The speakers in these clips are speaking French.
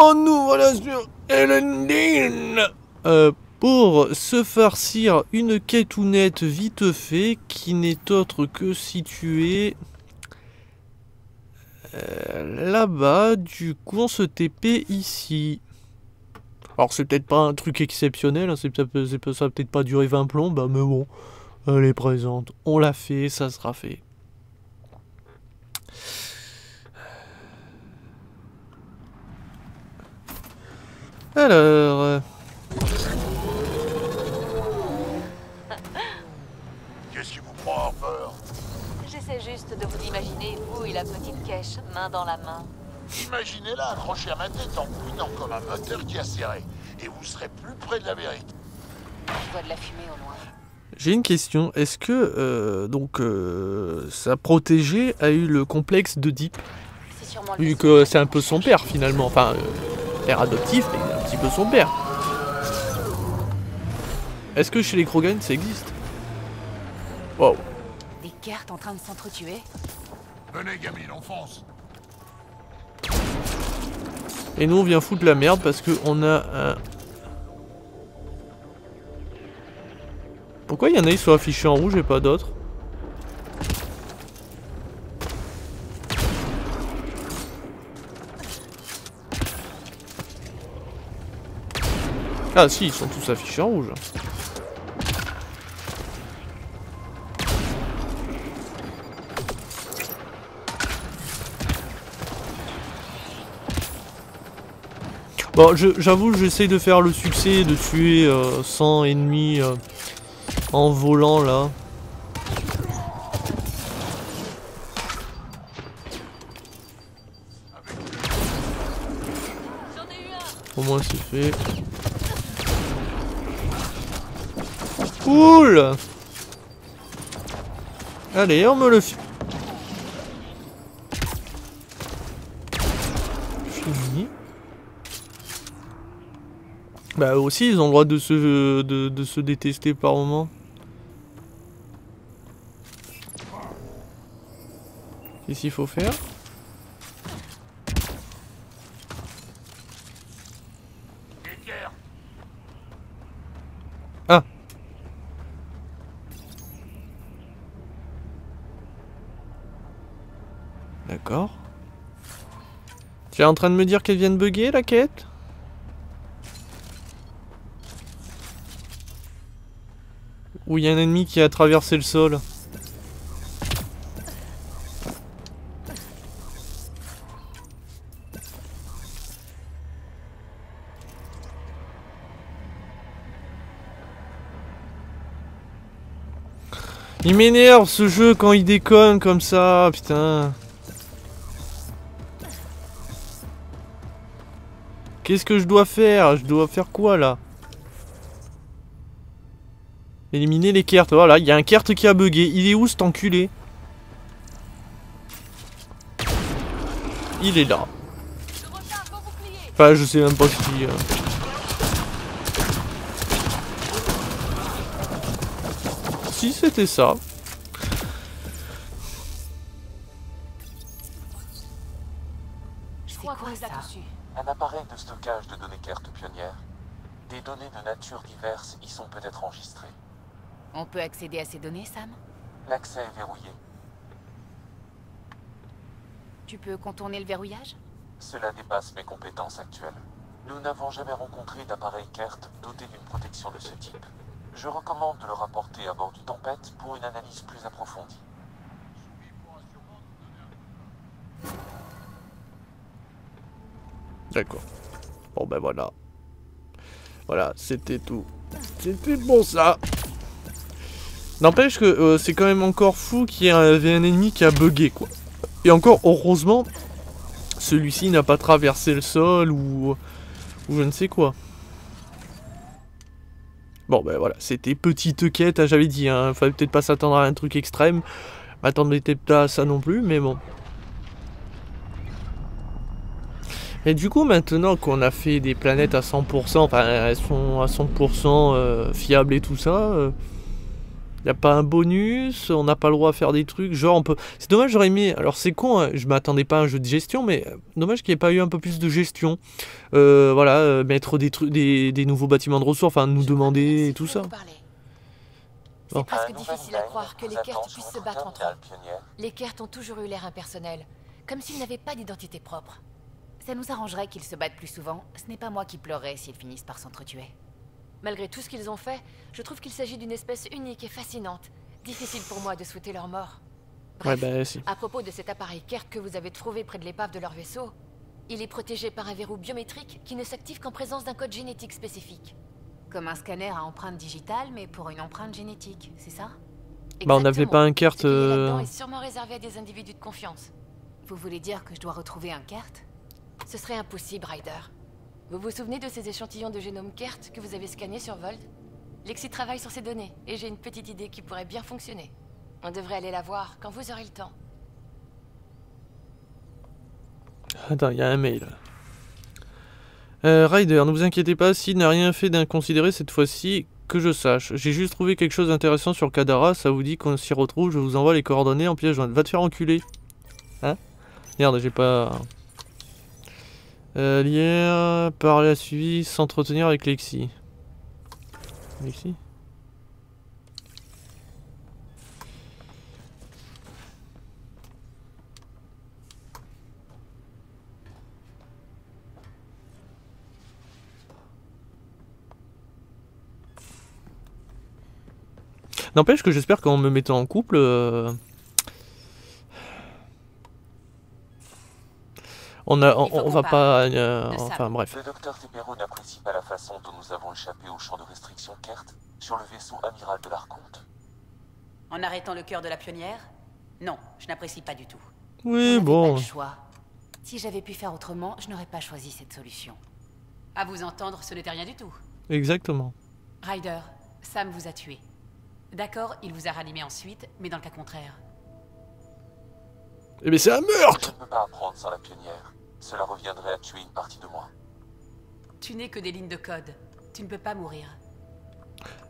Oh, nous voilà sur Elendil. Pour se farcir une quêtounette vite fait, qui n'est autre que située là-bas. Du coup, on se TP ici. Alors, c'est peut-être pas un truc exceptionnel, hein, ça va peut-être pas durer 20 plombs, bah, mais bon, elle est présente. On l'a fait, ça sera fait. Alors... Qu'est-ce qui vous prend en peur? J'essaie juste de vous imaginer, vous et la petite Kesh, main dans la main. Imaginez-la accrochée à ma tête en couinant comme un moteur qui a serré. Et vous serez plus près de la vérité. Je vois de la fumée au loin. J'ai une question, est-ce que sa protégée a eu le complexe d'Oedipe? C'est sûrement Vu que c'est un peu son père finalement, enfin, père adoptif, mais un petit peu son père. Est-ce que chez les Krogan ça existe? Wow. Des cartes en train de s'entretuer. Venez gamine, on fonce. Et nous on vient foutre la merde parce que on a un... Pourquoi il y en a qui sont affichés en rouge et pas d'autres? Ah si, ils sont tous affichés en rouge. Bon, j'avoue, j'essaye de faire le succès de tuer 100 ennemis en volant là. Au moins c'est fait. Cool. Allez, on me le fait. Fini. Bah aussi ils ont le droit de se détester par moment. Qu'est-ce qu'il faut faire? Ah. D'accord. Tu es en train de me dire qu'elle vient de bugger la quête? Ou il y a un ennemi qui a traversé le sol? Il m'énerve ce jeu quand il déconne comme ça, putain. Qu'est-ce que je dois faire? Je dois faire quoi là? Éliminer les cartes. Voilà, il y a un carte qui a bugué. Il est où cet enculé? Il est là. Enfin, je sais même pas ce qui... Si c'était ça. Je crois qu'on les a tous eus. Un appareil de stockage de données cartes pionnières. Des données de nature diverses y sont peut-être enregistrées. On peut accéder à ces données, Sam? L'accès est verrouillé. Tu peux contourner le verrouillage? Cela dépasse mes compétences actuelles. Nous n'avons jamais rencontré d'appareil CART doté d'une protection de ce type. Je recommande de le rapporter à bord du Tempête pour une analyse plus approfondie. D'accord. Bon ben voilà. Voilà, c'était tout. C'était bon ça. N'empêche que c'est quand même encore fou qu'il y avait un ennemi qui a bugué quoi. Et encore heureusement, celui-ci n'a pas traversé le sol ou je ne sais quoi. Bon ben voilà, c'était petite quête, hein, j'avais dit, hein, fallait peut-être pas s'attendre à un truc extrême. M'attendais peut-être pas à ça non plus, mais bon. Et du coup, maintenant qu'on a fait des planètes à 100%, enfin elles sont à 100% fiables et tout ça, Y a pas un bonus, on n'a pas le droit à faire des trucs, genre on peut... C'est dommage, j'aurais aimé... Alors c'est con, hein, je m'attendais pas à un jeu de gestion, mais dommage qu'il n'y ait pas eu un peu plus de gestion. Voilà, mettre des trucs, des nouveaux bâtiments de ressources, enfin nous demander et tout ça. C'est Oh. presque difficile à croire que les Kert puissent se battre entre eux. Les Kert ont toujours eu l'air impersonnels, comme s'ils n'avaient pas d'identité propre. Ça nous arrangerait qu'ils se battent plus souvent, ce n'est pas moi qui pleurerais s'ils finissent par s'entretuer. Malgré tout ce qu'ils ont fait, je trouve qu'il s'agit d'une espèce unique et fascinante. Difficile pour moi de souhaiter leur mort. Bref, Ouais, bah si. à propos de cet appareil Kert que vous avez trouvé près de l'épave de leur vaisseau, il est protégé par un verrou biométrique qui ne s'active qu'en présence d'un code génétique spécifique. Comme un scanner à empreinte digitale, mais pour une empreinte génétique, c'est ça? Bah on n'avait pas un Kert... Ce qui est là-dedans est sûrement réservé à des individus de confiance. Vous voulez dire que je dois retrouver un Kert? Ce serait impossible, Ryder. Vous vous souvenez de ces échantillons de génome Kert que vous avez scannés sur Vold? Lexi travaille sur ces données, et j'ai une petite idée qui pourrait bien fonctionner. On devrait aller la voir quand vous aurez le temps. Attends, il y a un mail. Ryder, ne vous inquiétez pas, s'il n'a rien fait d'inconsidéré cette fois-ci, que je sache. J'ai juste trouvé quelque chose d'intéressant sur Kadara, ça vous dit qu'on s'y retrouve, je vous envoie les coordonnées en pièce jointe. Va te faire enculer. Hein? Merde, j'ai pas... lire, parler à suivi, s'entretenir avec Lexi. Lexi? N'empêche que j'espère qu'en me mettant en couple... on va pas... enfin bref. Le docteur Tepero n'apprécie pas la façon dont nous avons échappé au champ de restriction Kert sur le vaisseau amiral de l'Archonte. En arrêtant le cœur de la pionnière? Non, je n'apprécie pas du tout. Oui, On bon... n'avait pas le choix. Si j'avais pu faire autrement, je n'aurais pas choisi cette solution. À vous entendre, ce n'était rien du tout. Exactement. Ryder, Sam vous a tué. D'accord, il vous a ranimé ensuite, mais dans le cas contraire. Eh mais c'est un Je meurtre! ne peux pas apprendre sans la pionnière. Cela reviendrait à tuer une partie de moi. Tu n'es que des lignes de code. Tu ne peux pas mourir.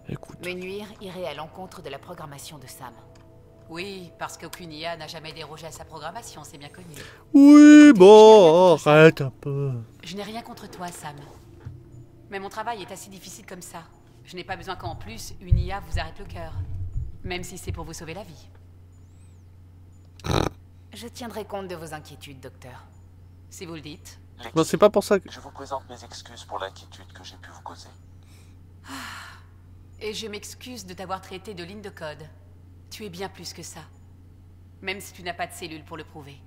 Écoute... Me nuire irait à l'encontre de la programmation de Sam. Oui, parce qu'aucune IA n'a jamais dérogé à sa programmation, c'est bien connu. Oui, bon, arrête un peu. Je n'ai rien contre toi, Sam. Mais mon travail est assez difficile comme ça. Je n'ai pas besoin qu'en plus, une IA vous arrête le cœur. Même si c'est pour vous sauver la vie. Je tiendrai compte de vos inquiétudes, docteur. Si vous le dites. Bon, c'est pas pour ça que... Je vous présente mes excuses pour l'inquiétude que j'ai pu vous causer. Et je m'excuse de t'avoir traité de ligne de code. Tu es bien plus que ça. Même si tu n'as pas de cellules pour le prouver.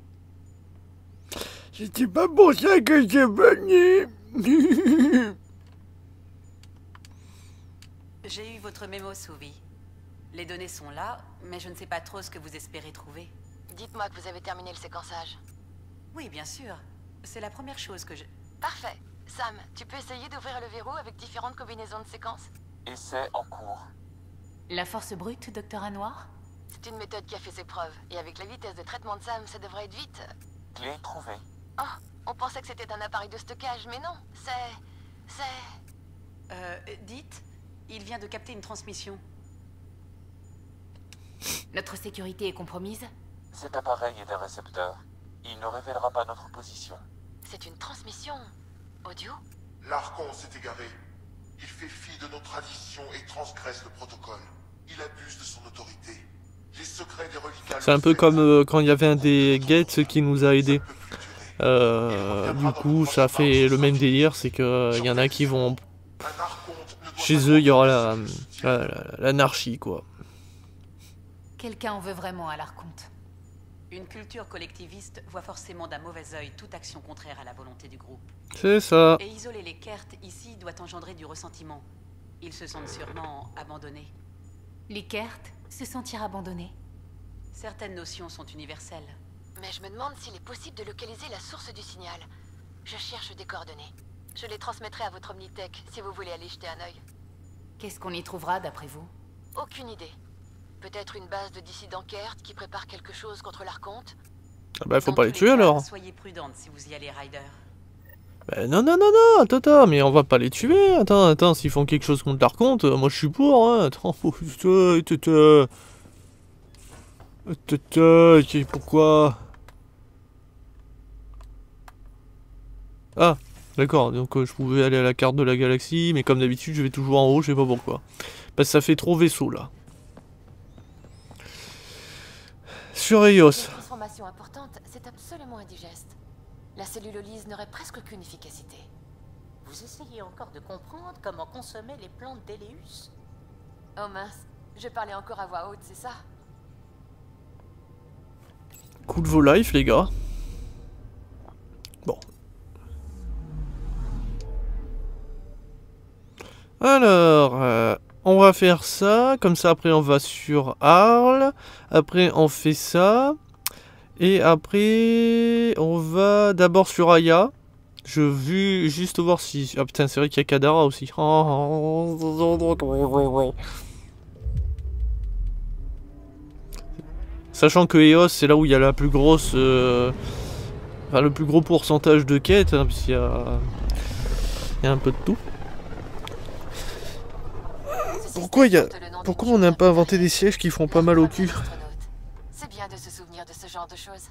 C'était pas pour ça que j'ai venu. J'ai eu votre mémo, Suvi. Les données sont là, mais je ne sais pas trop ce que vous espérez trouver. Dites-moi que vous avez terminé le séquençage. Oui, bien sûr. C'est la première chose que je... Parfait. Sam, tu peux essayer d'ouvrir le verrou avec différentes combinaisons de séquences? Essai en cours. La force brute, docteur Anwar? C'est une méthode qui a fait ses preuves. Et avec la vitesse de traitement de Sam, ça devrait être vite. Clé trouvée. Oh, on pensait que c'était un appareil de stockage, mais non. C'est... dites, il vient de capter une transmission. Notre sécurité est compromise? Cet appareil est un récepteur. Il ne révélera pas notre position. C'est une transmission audio? L'Archon s'est égaré. Il fait fi de nos traditions et transgresse le protocole. Il abuse de son autorité. Les secrets des reliquats... C'est un peu comme quand il y avait un des Gates qui nous a aidés. Du coup, ça fait le même délire, c'est que il y en a qui vont... Chez eux, il y aura l'anarchie, quoi. Quelqu'un en veut vraiment à l'Archonte. Une culture collectiviste voit forcément d'un mauvais œil toute action contraire à la volonté du groupe. C'est ça. Et isoler les Kert ici doit engendrer du ressentiment. Ils se sentent sûrement abandonnés. Les Kert se sentir abandonnés? Certaines notions sont universelles. Mais je me demande s'il est possible de localiser la source du signal. Je cherche des coordonnées. Je les transmettrai à votre Omnitech si vous voulez aller jeter un œil. Qu'est-ce qu'on y trouvera d'après vous? Aucune idée. Peut-être une base de dissidents Kert qui prépare quelque chose contre l'Archonte? Ah bah faut Dans pas les tous tuer cas, alors. Soyez prudente si vous y allez, Ryder. Ben non, non, non, non, attends, mais on va pas les tuer. Attends, s'ils font quelque chose contre l'Archonte, moi je suis pour, hein. Attends, pourquoi? Ah, d'accord, donc je pouvais aller à la carte de la galaxie, mais comme d'habitude, je vais toujours en haut, je sais pas pourquoi. Parce que ça fait trop vaisseau, là. Sur Eios. Une transformation importante, c'est absolument indigeste. La cellulolyse n'aurait presque aucune efficacité. Vous essayez encore de comprendre comment consommer les plantes d'Eleus? Oh mince, je parlais encore à voix haute, c'est ça? Coup de vos life, les gars. Bon. Alors, on va faire ça. Comme ça, après, on va sur Arles. Après, on fait ça. Et après, on va d'abord sur Aya. Je veux juste voir si... Ah putain, c'est vrai qu'il y a Kadara aussi. Sachant que Eos, c'est là où il y a la plus grosse... Enfin, le plus gros pourcentage de quêtes, hein, puisqu'il y a... Il y a un peu de tout. Pourquoi on n'a pas inventé des sièges qui font pas mal au cul? C'est bien de se souvenir de ce genre de choses.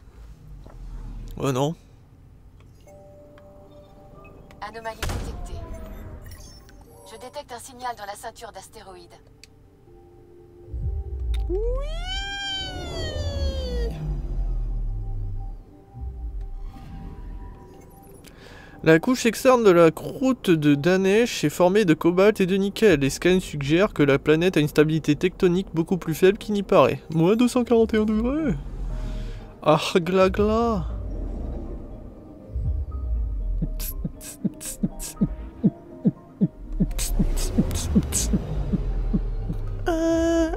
Oh non. Anomalie détectée. Je détecte un signal dans la ceinture d'astéroïdes. La couche externe de la croûte de Danesh est formée de cobalt et de nickel. Les scans suggèrent que la planète a une stabilité tectonique beaucoup plus faible qu'il n'y paraît. Moins 241 degrés. Ah, glagla.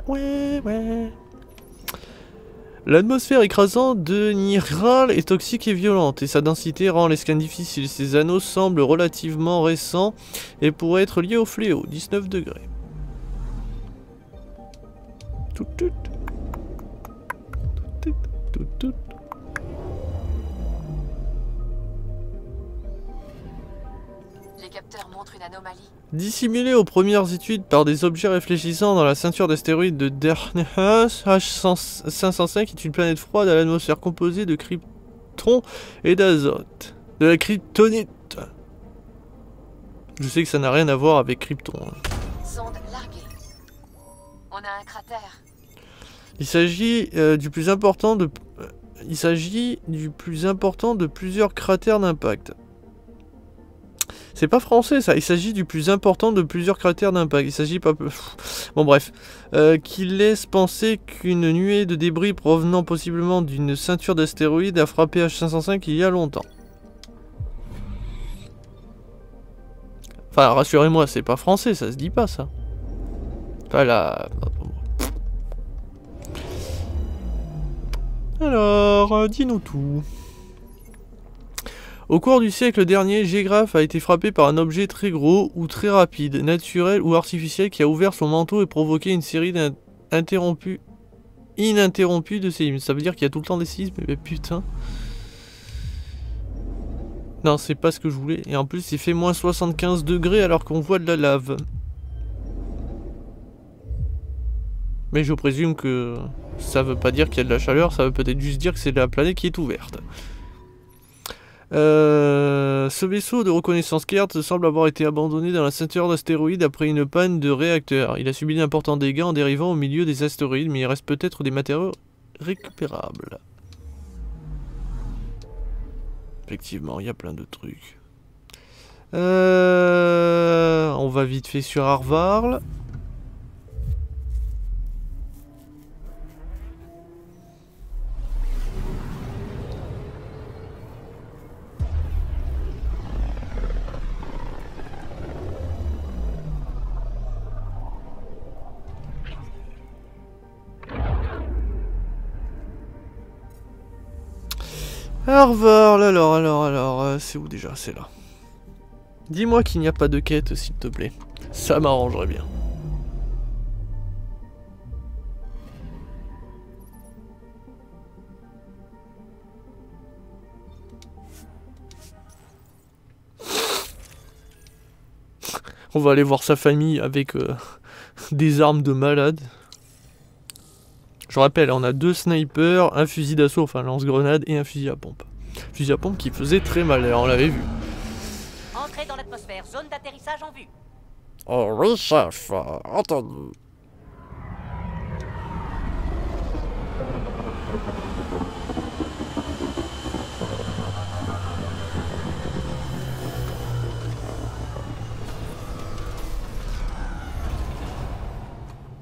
Ouais. L'atmosphère écrasante de Niral est toxique et violente, et sa densité rend les scans difficiles. Ses anneaux semblent relativement récents et pourraient être liés au fléau. 19 degrés. Tout. Les capteurs montrent une anomalie. Dissimulé aux premières études par des objets réfléchissants dans la ceinture d'astéroïdes de Dernius, H505 est une planète froide à l'atmosphère composée de krypton et d'azote. De la kryptonite. Je sais que ça n'a rien à voir avec Krypton. Sonde larguée. On a un cratère. Il s'agit du plus important de... Il s'agit du plus important de plusieurs cratères d'impact. C'est pas français ça, il s'agit du plus important de plusieurs cratères d'impact. Il s'agit pas... Bon bref. Qui laisse penser qu'une nuée de débris provenant possiblement d'une ceinture d'astéroïdes a frappé H505 il y a longtemps. Enfin, rassurez-moi, c'est pas français, ça se dit pas ça. Enfin là... Alors, dis-nous tout. Au cours du siècle dernier, Gégraphe a été frappé par un objet très gros ou très rapide, naturel ou artificiel qui a ouvert son manteau et provoqué une série ininterrompue de séismes. Ça veut dire qu'il y a tout le temps des séismes, mais putain. Non, c'est pas ce que je voulais. Et en plus, il fait moins 75 degrés alors qu'on voit de la lave. Mais je présume que ça veut pas dire qu'il y a de la chaleur, ça veut peut-être juste dire que c'est la planète qui est ouverte. Ce vaisseau de reconnaissance Kert semble avoir été abandonné dans la ceinture d'astéroïdes après une panne de réacteur. Il a subi d'importants dégâts en dérivant au milieu des astéroïdes, mais il reste peut-être des matériaux récupérables. Effectivement, il y a plein de trucs. On va vite fait sur Arvarl. Arvarl, alors, c'est où déjà? C'est là. Dis-moi qu'il n'y a pas de quête, s'il te plaît. Ça m'arrangerait bien. On va aller voir sa famille avec des armes de malade. Je rappelle, on a 2 snipers, un fusil d'assaut, enfin lance-grenade, et un fusil à pompe. Fusil à pompe qui faisait très mal, on l'avait vu. Entrez dans l'atmosphère, zone d'atterrissage en vue. Oh oui, chef, entendu.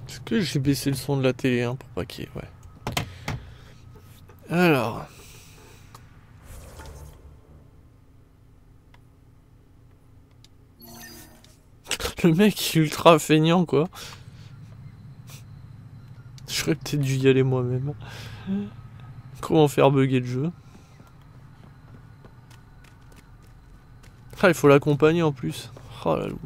Est-ce que j'ai baissé le son de la télé, hein, pour pas qu'il y ait... Ouais. Alors... Le mec est ultra feignant, quoi. J'aurais peut-être dû y aller moi-même. Comment faire bugger le jeu? Ah, il faut l'accompagner en plus. Oh la loose.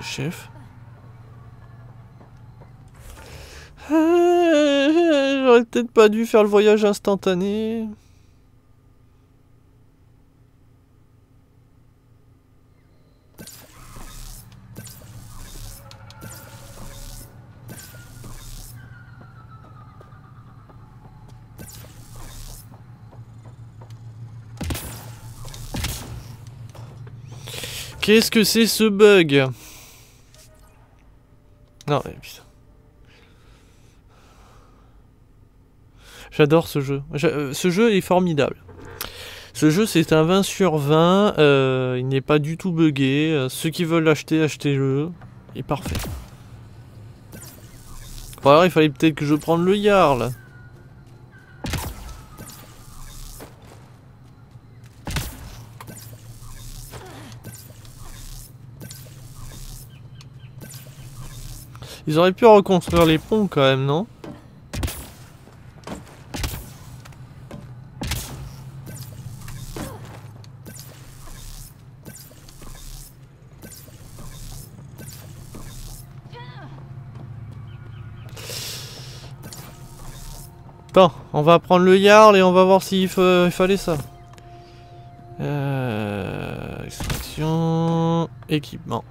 Chef. J'aurais peut-être pas dû faire le voyage instantané. Qu'est-ce que c'est ce bug? Non mais putain. J'adore ce jeu. Ce jeu est formidable. Ce jeu c'est un 20 sur 20. Il n'est pas du tout buggé. Ceux qui veulent l'acheter, achetez-le. Il est parfait. Bon alors il fallait peut-être que je prenne le Jarl. Ils auraient pu reconstruire les ponts quand même, non? Bon, on va prendre le Jarl et on va voir s'il fallait ça. Extraction... Équipement.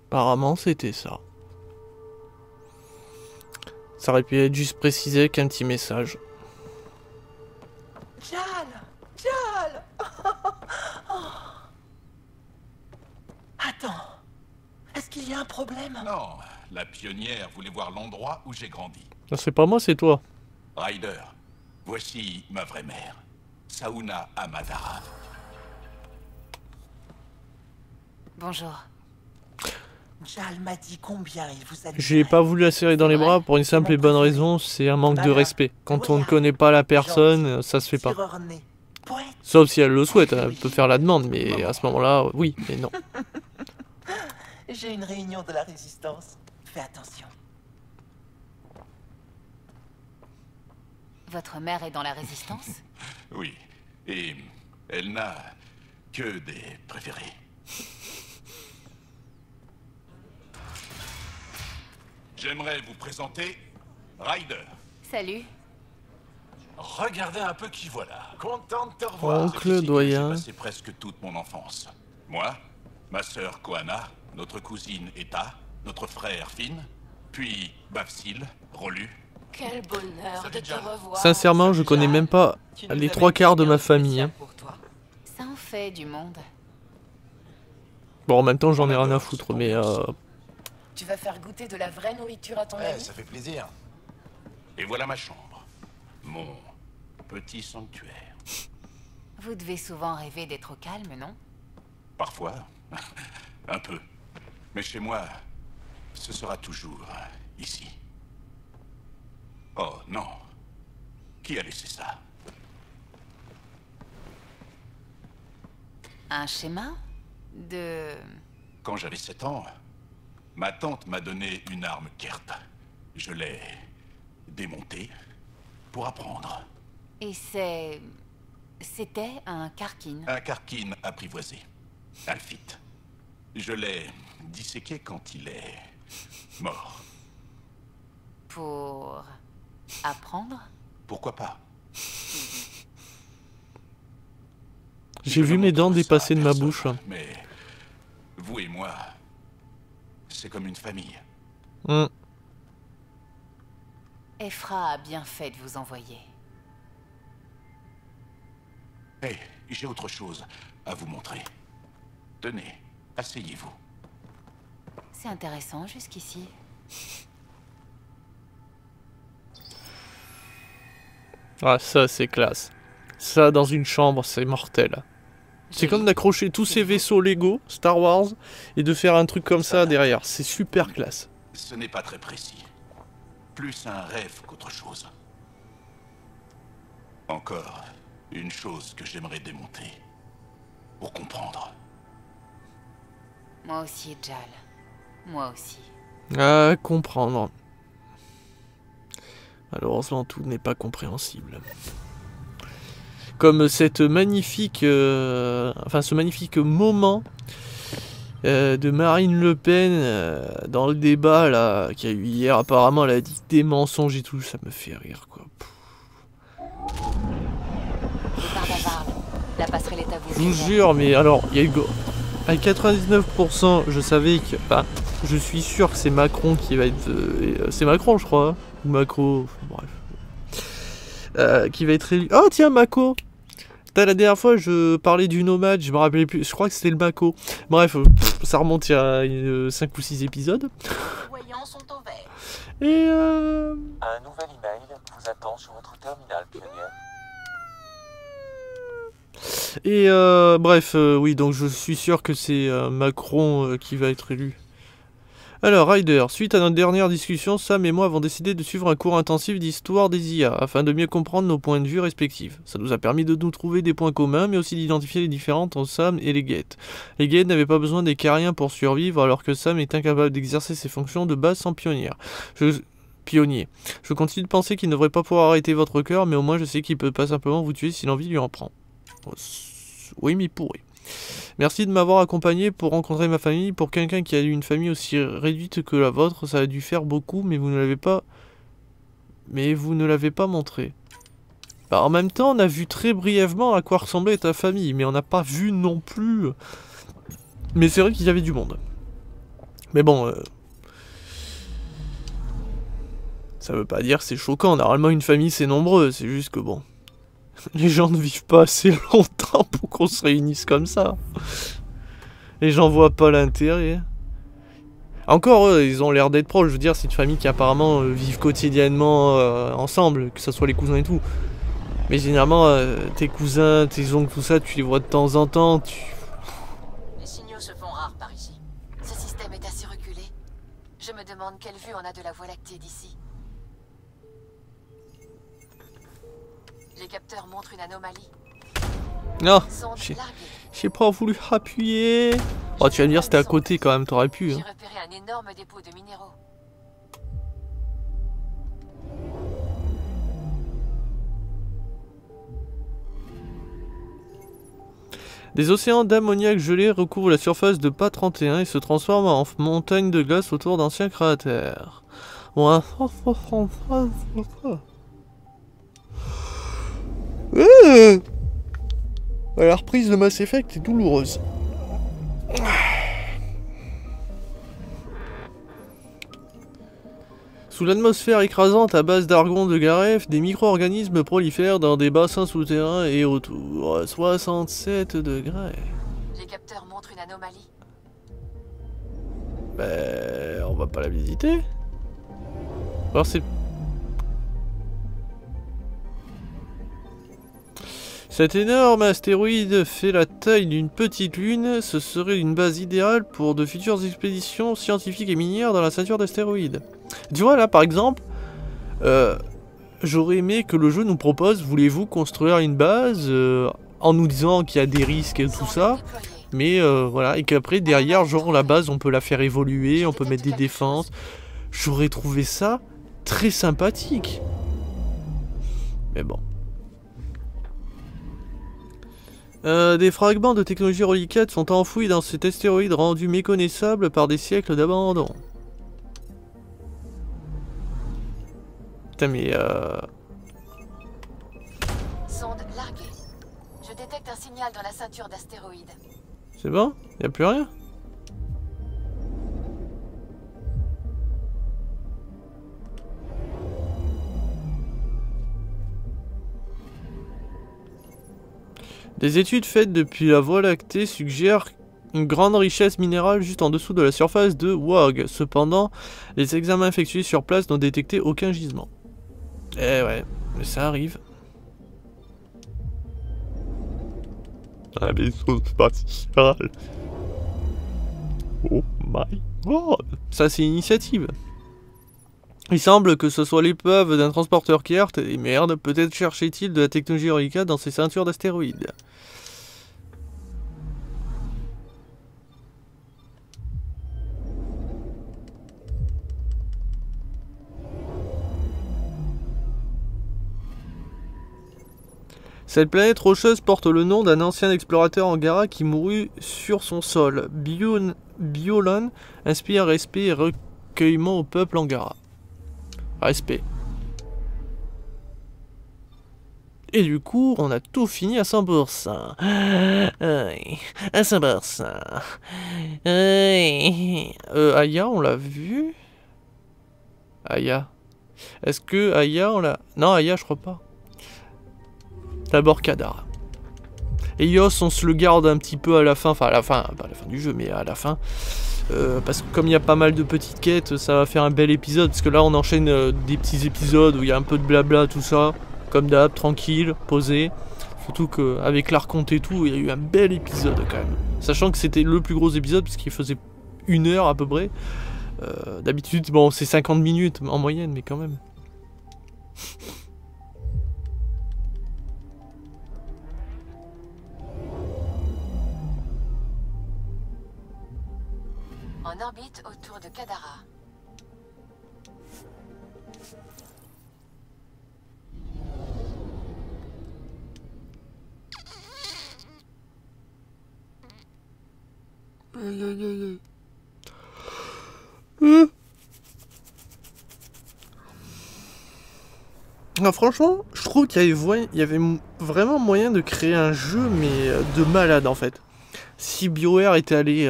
Apparemment c'était ça. Ça aurait pu être juste précisé avec un petit message. Jal! Jal! Attends. Est-ce qu'il y a un problème? Non, la pionnière voulait voir l'endroit où j'ai grandi. Non, c'est pas moi, c'est toi. Ryder, voici ma vraie mère, Sauna Amadara. Bonjour. Jal m'a dit combien il vous a dit. J'ai pas voulu la serrer dans les bras pour une simple et bonne raison, c'est un manque de respect. Quand on ne connaît pas la personne, ça se fait pas. Sauf si elle le souhaite, elle peut faire la demande, mais à ce moment-là, oui, mais non. J'ai une réunion de la résistance. Fais attention. Votre mère est dans la résistance? Oui, et elle n'a que des préférés. J'aimerais vous présenter Ryder. Salut. Regardez un peu qui voilà. Content de te revoir. Oncle doyen. J'ai passé presque toute mon enfance. Moi, ma sœur Koana, notre cousine Eta, notre frère Finn, puis Bafsil, Rolu. Quel bonheur de te revoir. Sincèrement, je connais même pas les 3/4 de ma famille. Hein. Ça en fait du monde. Bon, en même temps, j'en ai rien à foutre, mais Tu vas faire goûter de la vraie nourriture à ton ami? Ça fait plaisir. Et voilà ma chambre. Mon petit sanctuaire. Vous devez souvent rêver d'être au calme, non? Parfois. Un peu. Mais chez moi, ce sera toujours ici. Oh non. Qui a laissé ça? Un schéma de... Quand j'avais 7 ans, ma tante m'a donné une arme Kert. Je l'ai démontée pour apprendre. Et c'était un Karkin. Un Karkin apprivoisé. Alphite. Je l'ai disséqué quand il est mort. Pour apprendre? Pourquoi pas? J'ai vu mes dents dépasser de ma Personne, bouche. Mais vous et moi, c'est comme une famille. Ephra a bien fait de vous envoyer. Hé, j'ai autre chose à vous montrer. Tenez, asseyez-vous. C'est intéressant jusqu'ici. Ah, ça, c'est classe. Ça, dans une chambre, c'est mortel. C'est comme d'accrocher tous ces vaisseaux Lego, Star Wars, et de faire un truc comme ça derrière. C'est super classe. Ce n'est pas très précis. Plus un rêve qu'autre chose. Encore une chose que j'aimerais démonter. Pour comprendre. Moi aussi, Jal. Moi aussi. À comprendre. Malheureusement, tout n'est pas compréhensible. Comme cette magnifique... ce magnifique moment de Marine Le Pen dans le débat là qu'il y a eu hier. Apparemment, elle a dit des mensonges et tout. Ça me fait rire, quoi. La passerelle est à vous. Je vous jure, mais alors, il y a eu... À 99%, je savais que... Enfin, je suis sûr que c'est Macron qui va être... c'est Macron, je crois. Hein, ou Macron... Bref. Qui va être élu... Oh, tiens, Mako. La dernière fois, je parlais du nomade, je me rappelais plus. Je crois que c'était le Mako. Bref, ça remonte il y a 5 ou 6 épisodes. Les voyants sont au vert. Et Un nouvel email vous attend sur votre terminal pionnier. Et bref, oui, donc je suis sûr que c'est Macron qui va être élu. Alors, Ryder, suite à notre dernière discussion, Sam et moi avons décidé de suivre un cours intensif d'histoire des IA, afin de mieux comprendre nos points de vue respectifs. Ça nous a permis de nous trouver des points communs, mais aussi d'identifier les différences entre Sam et les Geth. Les Geth n'avaient pas besoin des Cariens pour survivre, alors que Sam est incapable d'exercer ses fonctions de base sans pionnière. Pionnier. Je continue de penser qu'il ne devrait pas pouvoir arrêter votre cœur, mais au moins je sais qu'il peut pas simplement vous tuer si l'envie lui en prend. Oui, mais pourri. Merci de m'avoir accompagné pour rencontrer ma famille. Pour quelqu'un qui a eu une famille aussi réduite que la vôtre, ça a dû faire beaucoup, mais vous ne l'avez pas... montré. Bah, en même temps, on a vu très brièvement à quoi ressemblait ta famille, mais on n'a pas vu non plus... Mais c'est vrai qu'il y avait du monde. Mais bon... Ça veut pas dire que c'est choquant. Normalement, une famille, c'est nombreux. C'est juste que bon... Les gens ne vivent pas assez longtemps pour qu'on se réunisse comme ça. Les gens voient pas l'intérêt. Encore eux, ils ont l'air d'être proches. Je veux dire, c'est une famille qui apparemment vivent quotidiennement ensemble, que ce soit les cousins et tout. Mais généralement, tes cousins, tes oncles, tout ça, tu les vois de temps en temps. Les signaux se font rares par ici. Ce système est assez reculé. Je me demande quelle vue on a de la Voie lactée d'ici. Les capteurs montrent une anomalie. Non, Sonde larguée. j'ai pas voulu appuyer. Oh, tu vas me dire c'était à côté quand même, t'aurais pu. J'ai Hein. repéré un énorme dépôt de minéraux. Des océans d'ammoniac gelé recouvrent la surface de PA 31 et se transforment en montagnes de glace autour d'anciens cratères. Ouais. La reprise de Mass Effect est douloureuse. Sous l'atmosphère écrasante à base d'argon de Garef, des micro-organismes prolifèrent dans des bassins souterrains et autour. 67 degrés. Les capteurs montrent une anomalie. Ben, on va pas la visiter. Alors c'est... Cet énorme astéroïde fait la taille d'une petite lune. Ce serait une base idéale pour de futures expéditions scientifiques et minières dans la ceinture d'astéroïdes. Tu vois là par exemple, j'aurais aimé que le jeu nous propose, voulez-vous construire une base en nous disant qu'il y a des risques et tout ça. Mais voilà, et qu'après derrière, genre la base on peut la faire évoluer, on peut mettre des défenses. J'aurais trouvé ça très sympathique. Mais bon. Des fragments de technologie reliquate sont enfouis dans cet astéroïde rendu méconnaissable par des siècles d'abandon. Putain mais Sonde larguée. Je détecte un signal dans la ceinture d'astéroïdes. C'est bon? Y'a plus rien? Des études faites depuis la Voie lactée suggèrent une grande richesse minérale juste en dessous de la surface de WOG. Cependant, les examens effectués sur place n'ont détecté aucun gisement. Eh ouais, mais ça arrive. Un vaisseau spatial. Oh my god. Ça c'est une initiative. Il semble que ce soit l'épave d'un transporteur Kert, et merde, peut-être cherchait-il de la technologie reliquate dans ses ceintures d'astéroïdes. Cette planète rocheuse porte le nom d'un ancien explorateur Angara qui mourut sur son sol. Biolan inspire respect et recueillement au peuple Angara. Respect. Et du coup, on a tout fini à 100%. Oui, à 100%. Oui. Aya, on l'a vu? Aya. Est-ce que Aya, on l'a... Non, Aya, je crois pas. D'abord Kadara. Et Yos, on se le garde un petit peu à la fin, enfin à la fin, pas à la fin du jeu, mais à la fin. Parce que comme il y a pas mal de petites quêtes, ça va faire un bel épisode. Parce que là, on enchaîne des petits épisodes où il y a un peu de blabla, tout ça. Comme d'hab, tranquille, posé. Surtout qu'avec l'Archonte et tout, il y a eu un bel épisode quand même. Sachant que c'était le plus gros épisode, parce qu'il faisait 1 heure à peu près. D'habitude, bon, c'est 50 minutes en moyenne, mais quand même. En orbite autour de Kadara. Ah, franchement, je trouve qu'il y avait vraiment moyen de créer un jeu, mais de malade en fait. Si BioWare était allé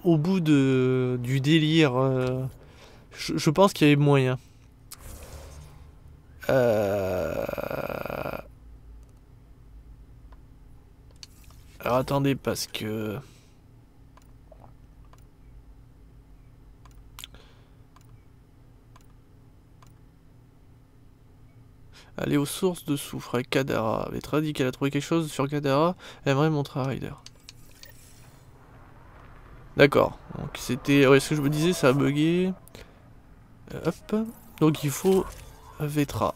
au bout du délire, je pense qu'il y avait moyen. Alors attendez, parce que... Aller aux sources de soufre avec Kadara. Vetra dit qu'elle a trouvé quelque chose sur Kadara. Elle aimerait montrer à Ryder. D'accord. Donc c'était... Ouais, ce que je me disais, ça a bugué. Hop. Donc il faut Vetra.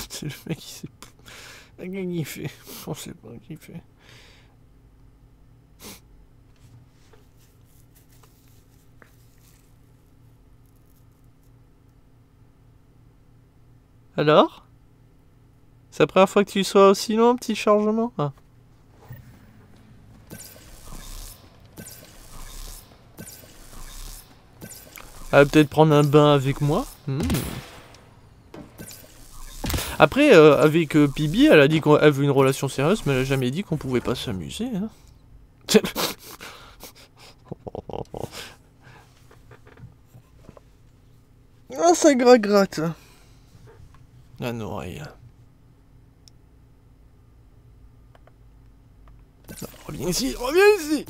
C'est le mec qui sait pas. Qu'est-ce qu'il fait? On sait pas ce qu'il fait. Alors? C'est la première fois que tu sois aussi loin, petit chargement? Ah. Elle va peut-être prendre un bain avec moi. Après, avec Pibi, elle a dit qu'elle veut une relation sérieuse, mais elle a jamais dit qu'on pouvait pas s'amuser. Hein. Ah, ça gratte. Un oreille. Non, reviens ici, reviens ici.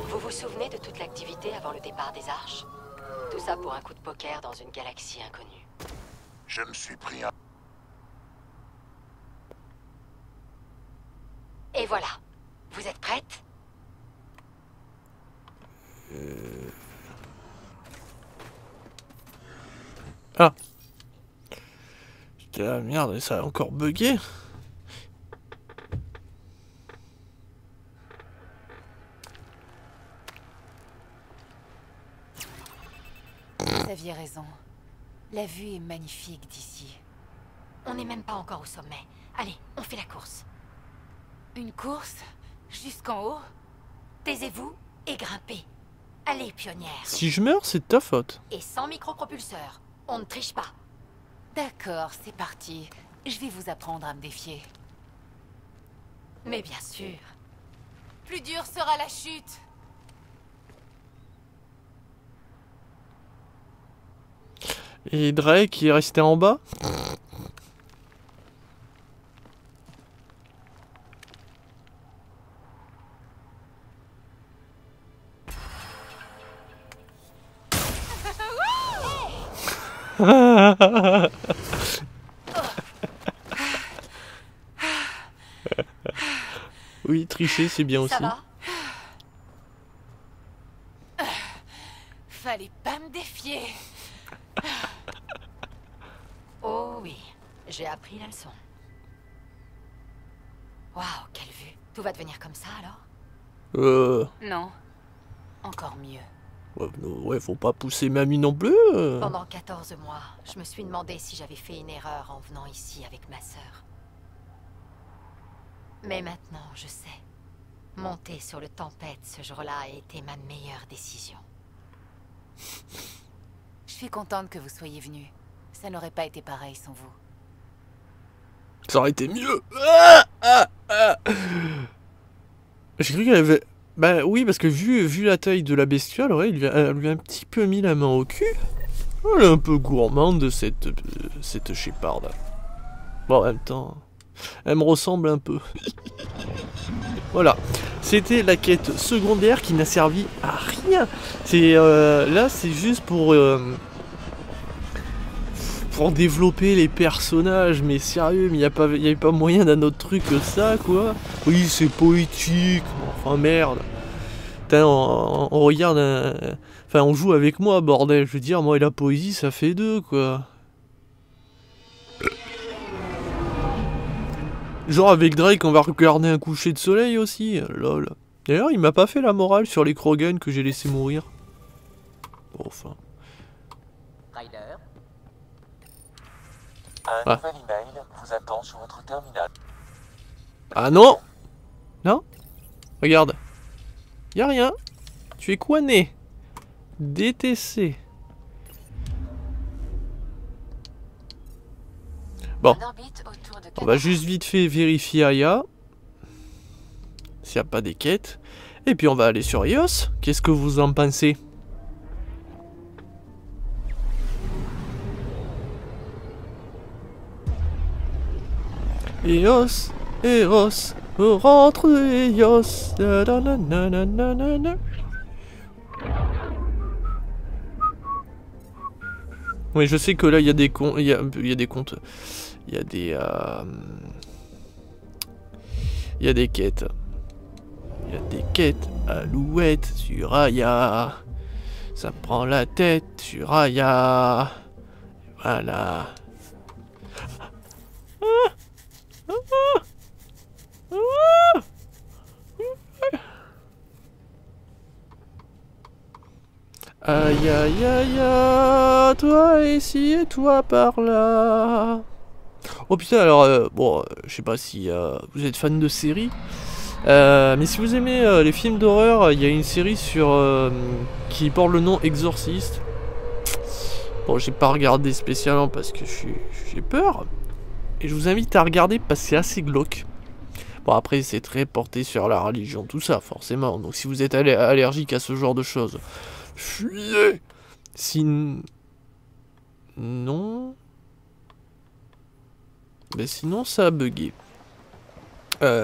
Vous vous souvenez de toute l'activité avant le départ des Arches? Tout ça pour un coup de poker dans une galaxie inconnue. Je me suis pris un... Et voilà. Vous êtes prête? Ah. J'étais là, merde, ça a encore bugué. Vous aviez raison. La vue est magnifique d'ici. On n'est même pas encore au sommet. Allez, on fait la course. Une course? Jusqu'en haut? Taisez-vous et grimpez. Allez, pionnière. Si je meurs, c'est de ta faute. Et sans micropropulseur. On ne triche pas. D'accord, c'est parti. Je vais vous apprendre à me défier. Mais bien sûr. Plus dur sera la chute. Et Drake qui est resté en bas. Oui, tricher, c'est bien aussi. Ça va? Fallait pas me défier. Oh oui, j'ai appris la leçon. Waouh, quelle vue. Tout va devenir comme ça alors? Non. Encore mieux. Ouais, faut pas pousser mamie non plus. Pendant 14 mois, je me suis demandé si j'avais fait une erreur en venant ici avec ma sœur. Mais maintenant, je sais. Monter sur le Tempête ce jour-là a été ma meilleure décision. Je suis contente que vous soyez venu. Ça n'aurait pas été pareil sans vous. Ça aurait été mieux. J'ai cru qu'elle avait... Bah oui, parce que vu la taille de la bestiole, ouais, elle lui a un petit peu mis la main au cul. Elle est un peu gourmande de cette Shepard. Bon, en même temps, elle me ressemble un peu. Voilà, c'était la quête secondaire qui n'a servi à rien. C'est là, c'est juste pour développer les personnages, mais sérieux, mais il y avait pas moyen d'un autre truc que ça, quoi. Oui, c'est poétique, enfin merde. Putain, on regarde enfin, on joue avec moi, bordel. Je veux dire, moi et la poésie, ça fait deux, quoi. Genre avec Drake, on va regarder un coucher de soleil aussi, lol. D'ailleurs, il m'a pas fait la morale sur les Krogan que j'ai laissé mourir. Bon, enfin... Ryder. Un nouvel email vous attend sur votre terminal. Ah non! Non? Regarde. Y'a rien. Tu es quoi né? DTC. Bon. On va juste vite fait vérifier Aya. S'il n'y a pas des quêtes. Et puis on va aller sur Ios. Qu'est-ce que vous en pensez? Ios, Eros, on rentre de Ios. Oui, je sais que là il y a des comptes, il y a des comptes, il y a des quêtes. Il y a des quêtes alouettes sur Aya. Ça prend la tête sur Aya. Voilà. Aïe aïe aïe, toi ici et toi par là. Oh putain, alors, bon, je sais pas si vous êtes fan de séries, mais si vous aimez les films d'horreur, il y a une série qui porte le nom Exorcist. Bon, j'ai pas regardé spécialement parce que j'ai peur. Et je vous invite à regarder parce que c'est assez glauque. Bon, après, c'est très porté sur la religion, tout ça, forcément. Donc, si vous êtes allergique à ce genre de choses, fuyez. Non. Mais sinon, ça a bugué.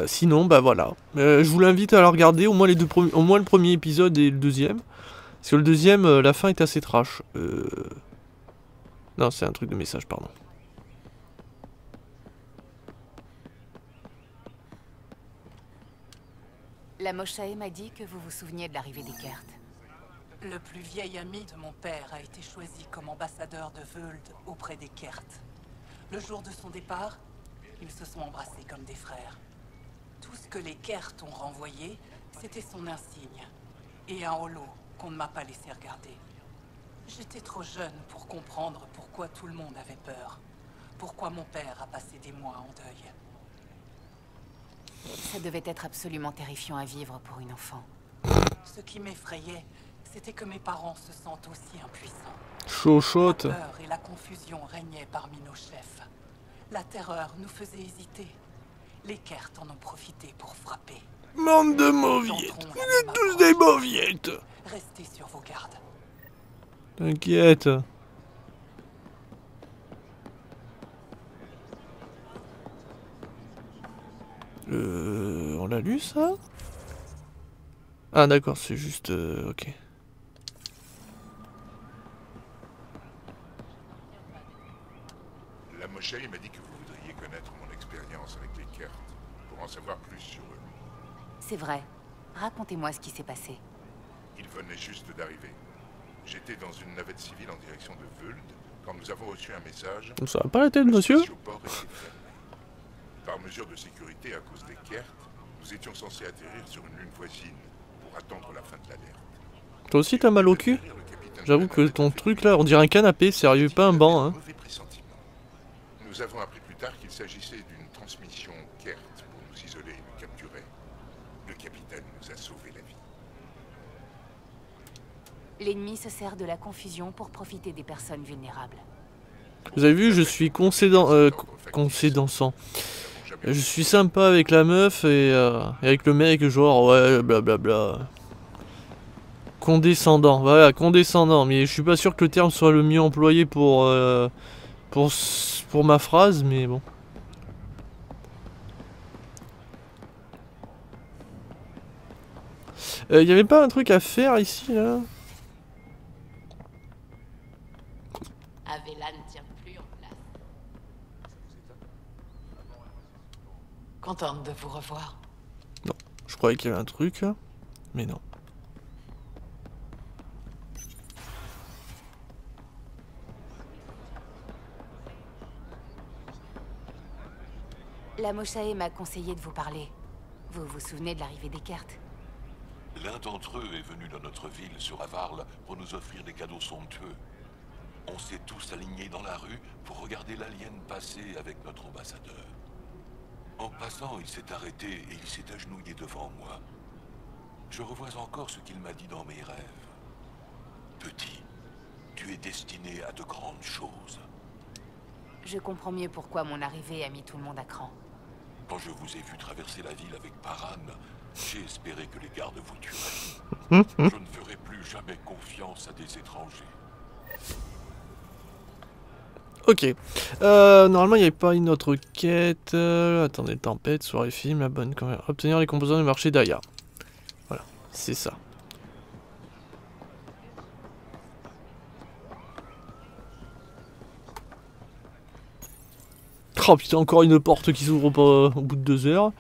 Sinon, bah voilà. Je vous l'invite à la regarder, au moins le premier épisode et le deuxième. Parce que le deuxième, la fin est assez trash. Non, c'est un truc de message, pardon. La Moshae m'a dit que vous vous souveniez de l'arrivée des Kert. Le plus vieil ami de mon père a été choisi comme ambassadeur de Völd auprès des Kert. Le jour de son départ, ils se sont embrassés comme des frères. Tout ce que les Kert ont renvoyé, c'était son insigne. Et un holo qu'on ne m'a pas laissé regarder. J'étais trop jeune pour comprendre pourquoi tout le monde avait peur. Pourquoi mon père a passé des mois en deuil. Ça devait être absolument terrifiant à vivre pour une enfant. Ce qui m'effrayait, c'était que mes parents se sentent aussi impuissants. Chochotte. La peur et la confusion régnaient parmi nos chefs. La terreur nous faisait hésiter. Les Kert en ont profité pour frapper. Bande de mauviettes. Vous êtes tous des mauviettes. Restez sur vos gardes. T'inquiète. On l'a lu ça? Ah d'accord, c'est juste... ok. La Moshae m'a dit que vous voudriez connaître mon expérience avec les Kert, pour en savoir plus sur eux. C'est vrai. Racontez-moi ce qui s'est passé. Ils venaient juste d'arriver. J'étais dans une navette civile en direction de Völd, quand nous avons reçu un message... Ça va pas la tête, monsieur? Par mesure de sécurité à cause des Kert, nous étions censés atterrir sur une lune voisine pour attendre la fin de l'alerte. Toi aussi t'as mal au cul? J'avoue que ton truc là, on dirait un canapé, sérieux, pas un banc, hein. Nous avons appris plus tard qu'il s'agissait d'une transmission Kert pour nous isoler et nous capturer. Le capitaine nous a sauvé la vie. L'ennemi se sert de la confusion pour profiter des personnes vulnérables. Vous avez vu, je suis concédant-sang. Je suis sympa avec la meuf et avec le mec, genre, ouais, blablabla. Condescendant, voilà, condescendant. Mais je suis pas sûr que le terme soit le mieux employé pour ma phrase, mais bon. Y avait pas un truc à faire ici, là? Avella ne tient plus en place. Contente de vous revoir. Non, je croyais qu'il y avait un truc, là, mais non. La Moshae m'a conseillé de vous parler. Vous vous souvenez de l'arrivée des Kert? L'un d'entre eux est venu dans notre ville, sur Avarl, pour nous offrir des cadeaux somptueux. On s'est tous alignés dans la rue pour regarder l'alien passer avec notre ambassadeur. En passant, il s'est arrêté et il s'est agenouillé devant moi. Je revois encore ce qu'il m'a dit dans mes rêves. Petit, tu es destiné à de grandes choses. Je comprends mieux pourquoi mon arrivée a mis tout le monde à cran. Quand je vous ai vu traverser la ville avec Paran, j'ai espéré que les gardes vous tueraient. Je ne ferai plus jamais confiance à des étrangers. Ok. Normalement, il n'y avait pas une autre quête. Attendez, tempête, soirée film, la bonne caméra. Obtenir les composants du marché d'Aya. Voilà, c'est ça. Oh putain, encore une porte qui s'ouvre pas au bout de 2 heures.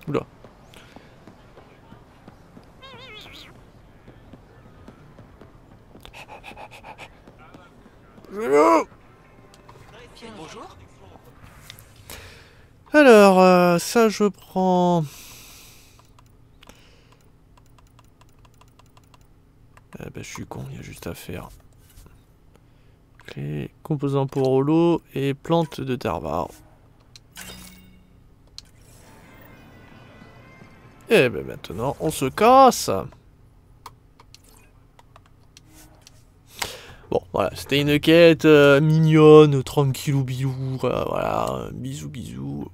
Oula. Bonjour. Alors, ça je prends... bah, je suis con, il y a juste à faire. Clé, composants pour holo et plantes de Tarvar. Et ben maintenant, on se casse. Voilà, c'était une quête mignonne, tranquillou bilou, voilà, bisous bisous.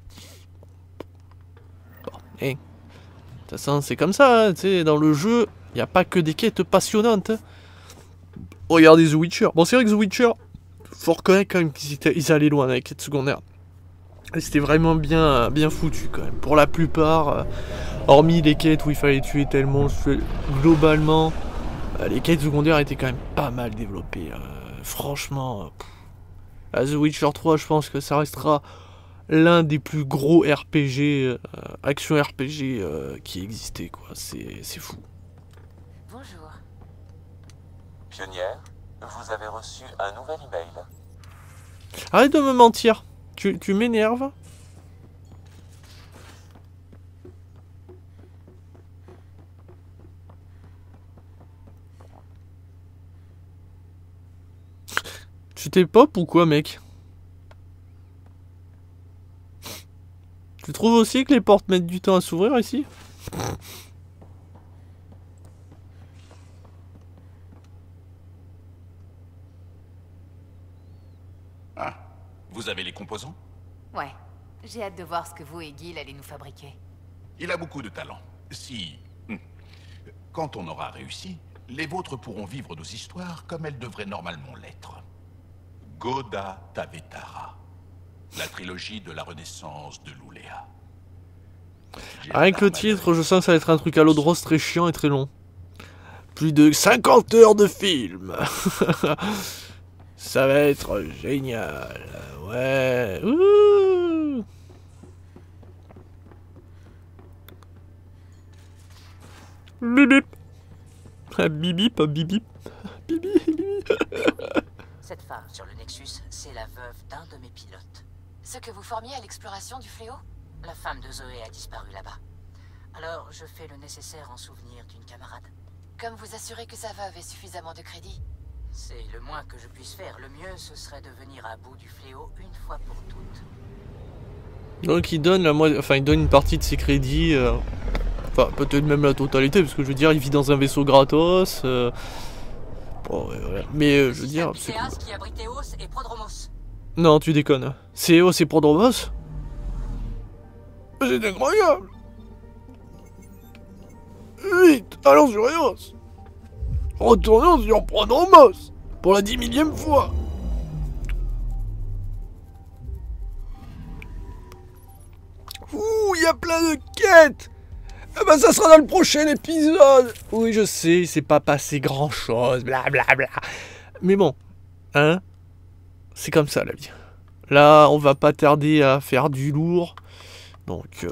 Bon, de toute façon, c'est comme ça, hein, tu sais, dans le jeu, il n'y a pas que des quêtes passionnantes. Hein. Regardez The Witcher. Bon, c'est vrai que The Witcher, faut reconnaître quand même qu'ils allaient loin avec les quêtes secondaires. Et c'était vraiment bien foutu quand même. Pour la plupart, hormis les quêtes où il fallait tuer tel monstre, globalement, les quêtes secondaires étaient quand même pas mal développées. Franchement, The Witcher 3, je pense que ça restera l'un des plus gros RPG, action RPG qui existait, quoi. C'est fou. Bonjour. Pionnière, vous avez reçu un nouvel email. Arrête de me mentir. Tu m'énerves. Tu t'es pop ou quoi, mec? Tu trouves aussi que les portes mettent du temps à s'ouvrir ici? Ah, vous avez les composants? Ouais. J'ai hâte de voir ce que vous et Gil allez nous fabriquer. Il a beaucoup de talent. Quand on aura réussi, les vôtres pourront vivre nos histoires comme elles devraient normalement l'être. Goda Tavetara. La trilogie de la renaissance de Lulea. Avec le titre, je sens que ça va être un truc à l'eau de rose très chiant et très long. Plus de 50 heures de film. Ça va être génial. Ouais. Ouh. Bibip. Bibip, bibip. Bibip. Cette femme sur le Nexus, c'est la veuve d'un de mes pilotes. Ce que vous formiez à l'exploration du fléau? La femme de Zoé a disparu là-bas. Alors, je fais le nécessaire en souvenir d'une camarade. Comme vous assurez que sa veuve ait suffisamment de crédit? C'est le moins que je puisse faire. Le mieux, ce serait de venir à bout du fléau une fois pour toutes. Donc il donne il donne une partie de ses crédits, enfin peut-être même la totalité, parce que je veux dire, il vit dans un vaisseau gratos. Bon, voilà. Mais je veux dire, c'est cool. Qui abrite Eos et Prodromos. Non, tu déconnes. C'est Eos et Prodromos? C'est incroyable. Vite, allons sur Eos. Retournons sur Prodromos pour la 10 000e fois. Ouh, il y a plein de quêtes. Eh ben ça sera dans le prochain épisode. Oui, je sais, il s'est pas passé grand chose, blablabla. Mais bon, hein, c'est comme ça la vie. Là, on va pas tarder à faire du lourd. Donc,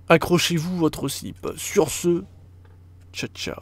accrochez-vous votre slip. Sur ce, ciao ciao.